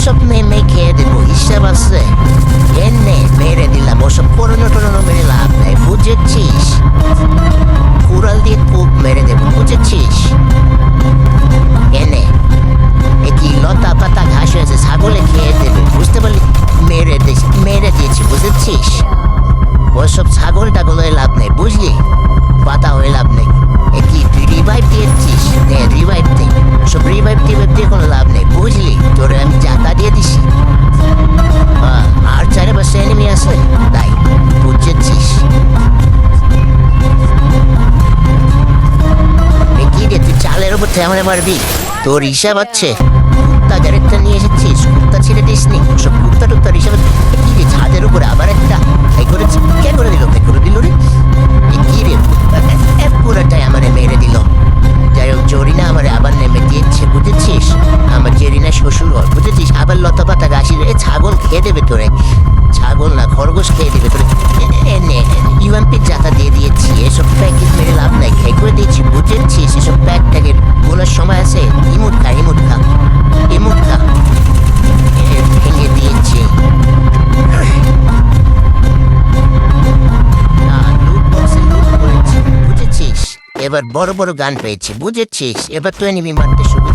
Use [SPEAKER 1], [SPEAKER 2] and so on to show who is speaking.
[SPEAKER 1] ওসব মেয়ে খেয়ে দেবো, হিসাব আছে। এনে মেরে দিলাম, ওসব পুরনো টরনো মেরে লাভ নেই, বুঝেছিস? কুড়াল দিয়ে কূপ মেরে দেবো, বুঝেছিস? এনে কি লতা পাতা ঘাস হয়েছে, ছাগলে খেয়ে দেবে, বুঝতে পারলি? মেরে দিয়েছি, বুঝেছিস? ওসব ছাগল টাগল হয়ে লাভ নেই, বুঝলি? পাতা হয়ে লাভ নেই। কি তুই রিভাইভ দিয়েছিস? রিভাইভ দে, সব রিভাইভ দিয়ে কোনো লাভ নেই, বুঝলি? তোরে আমি জাতা দিয়ে দিছি। আর চারিপাশে এনিমি আছে, তাই বুঝেছিস? কি রে, তুই চালের উপর থেমে পারবি? তোর হিসাব আছে? কুত্তা গ্যারেটটা নিয়ে এসেছিস, কুত্তা ছেড়ে দিস নি। সব কুত্তা টুত্তার হিসাবে কি রে, ছাদের উপরে আবার একটা করেছে, কে করে দিল রে? কি রে, পুরোটাই আমারে মেরে দিল। যাই হোক, জরিনা আমারে আবার নেমে দিয়েছে, বুঝেছিস? আমার জেরিনা শ্বশুর ঘর, বুঝেছিস? আবার লতা পাতা গাছি, ছাগল খেয়ে দেবে তোরে। ছাগল না, খরগোশ খেয়ে দেবে তোরে। ইউএমপির জাতা দিয়ে দিয়েছি, এসব প্যাকেট মেরে লাভ নাই, খেয়ে করে দিয়েছি, বুঝেছিস? এসব প্যাকেট বলার সময় আছে। ইমুট খা ভেঙে দিয়েছি। বুঝেছিস? এবার বড় বড় গান পেয়েছি, বুঝেছিস? এবার তো এনিমি মারতে শুরু